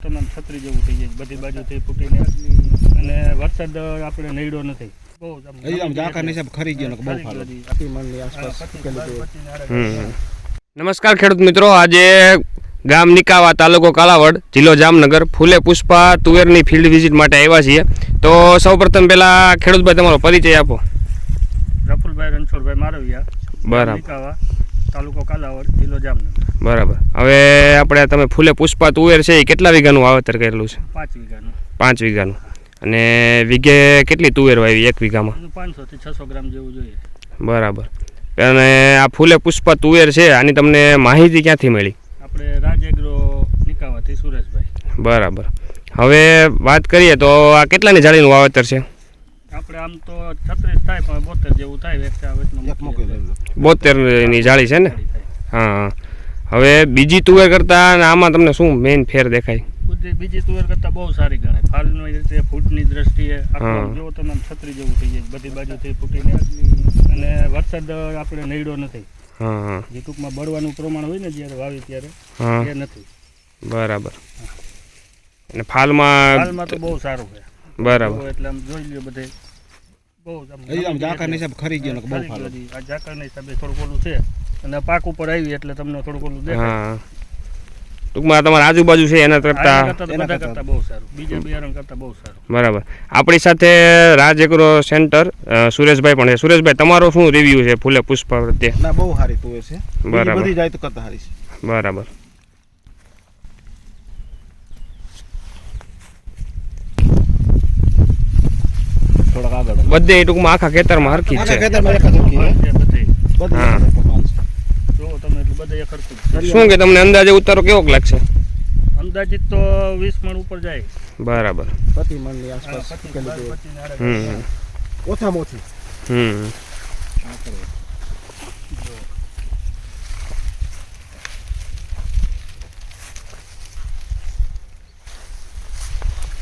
તમામ છત્રી જેવું થઈ જાય બધી બાજુથી ફૂટીને અને વરસાદ આપણે નડ્યો નથી. બહુ આમ ઝાકળની સાહેબ ખરી ગયો ને બહુ ફાલો અતિ મનની આસપાસ નમસ્કાર ખેડૂત મિત્રો, આજે ગામ નિકાવા, તાલુકો કાલાવડ, જિલ્લો જામનગર, ફૂલે પુષ્પા તુવેરની ફિલ્ડ વિઝિટ માટે આવ્યા છીએ. તો સૌપ્રથમ પહેલા ખેડૂતભાઈ તમારો પરિચય આપો. રફુલભાઈ રણછોડભાઈ મારવિયા, બરાબર. નિકાવા, તાલુકો કાલાવડ, જિલ્લો જામનગર. બરાબર. હવે આપણે તમે ફૂલે પુષ્પા તુવેર છે એ કેટલા વીઘાનું વાવેતર કરેલું છે? 5 વીઘાનું. 5 વીઘાનું. અને વીઘે કેટલી તુવેર વાવી એક વીઘામાં? 500 થી 600 ગ્રામ જેવું જોઈએ. બરાબર. અને આ ફૂલે પુષ્પા તુવેર છે આની તમને માહિતી ક્યાંથી મળી? આપણે રાજ એગ્રો નિકાવાથી સુરેશભાઈ. બરાબર. હવે વાત કરીએ તો આ કેટલાની જાળીનું વાવેતર છે? આપણે આમ તો 36 થાય પણ 72 જેવું થાય. એક મોકલી 72ની જાળી છે ને? હા. હવે બીજી તુવેર કરતાં આમાં તમને શું મેઇન ફેર દેખાય? બીજી તુવેર કરતાં બહુ સારી ગણાય. ફાલની રીતે, ફૂટની દ્રષ્ટિએ જો તમે છત્રી જેવું થઈ જાય બધી બાજુથી ફૂટીને અને વરસાદ આપણે નડ્યો નથી. હા. જે ટૂંકમાં બળવાનું પ્રમાણ હોય ને જ્યારે વાવી ત્યારે એ નથી. બરાબર. અને ફાલમાં તો બહુ સારું છે. બરાબર. એટલે આમ જોઈ લ્યો બધે બહુ આમ ઝાકળની સાહેબ ખરી ગયો ને બહુ ફાલો આ ઝાકળની હિસાબે થોડુંક ઓલું છે અને પાક ઉપર આવી એટલે તમને થોડુંક ઓલું દેખાય. હા. ટૂંકમાં તમારા આજુબાજુ છે એના કરતાં બધા કરતાં બહુ સારું, બીજા બિયારણ કરતાં બહુ સારું. બરાબર. આપણી સાથે રાજ એગ્રો સેન્ટર સુરેશભાઈ પણ છે. સુરેશભાઈ, તમારો શું રિવ્યુ છે ફૂલે પુષ્પા પ્રત્યે? ના, બહુ સારી તુવેર છે. બરાબર. બધી જાય તો કરતા સારી છે. બરાબર. થોડાક આગળ બધે ટૂંકમાં આખા ખેતરમાં હરખી જ છે. ખેતરમાં એક જ સરખી છે. બધે બધી હા. એક સરખો માલ છે. જો તમે એટલું બધે એક સરખું જ છે. શું કે તમને અંદાજે ઉતારો કેવોક લાગશે? અંદાજિત તો 20 મણ ઉપર જાય. બરાબર. પ્રતિ મણની આસપાસ 25 હમ. ઓછામાં ઓછી. હમ.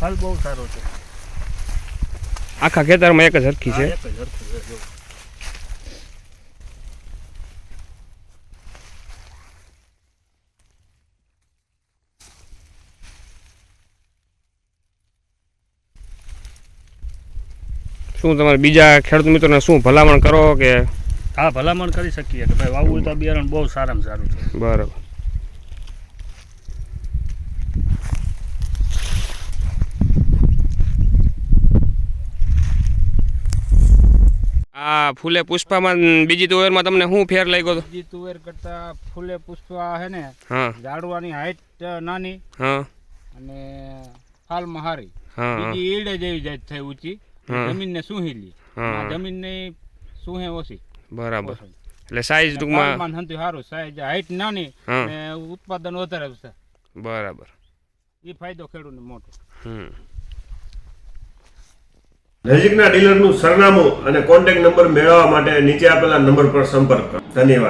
ફાલ બહુ સારો છે. આખા ખેતરમાં એક જ હરખી છે. હા, એક જ હરખું છે, જો. શું તમારે બીજા ખેડૂત મિત્રોને શું ભલામણ કરો કે? હા, ભલામણ કરી શકીએ કે ભાઈ વાવવું તો બિયારણ બહુ સારામાં સારું છે. બરાબર. આ ફૂલે પુષ્પામાં બીજી તુવેરમાં તમને શું ફેર લાગ્યો હતો? બીજી તુવેર કરતા ફૂલે પુષ્પા હે ને હા. ઝાડવાની હાઈટ નાની હા. અને ફાલમાં હારી. હા. બીજી ઈડે જેવી જાત થઈ ઊંચી, હા. જમીનને સૂહેલી. હા. જમીનની સૂહે ઓછી. બરાબર. એટલે સાઈઝ ટૂંકમાં ફાલમાં હંધું સારું, સાઈઝ હાઈટ નાની હા. અને ઉત્પાદન વધારે છે. બરાબર. એ ફાયદો ખેડૂતને મોટો. હમ. નજીકના ડીલરનું સરનામું અને કોન્ટેક્ટ નંબર મેળવવા માટે નીચે આપેલા નંબર પર સંપર્ક કરો. ધન્યવાદ.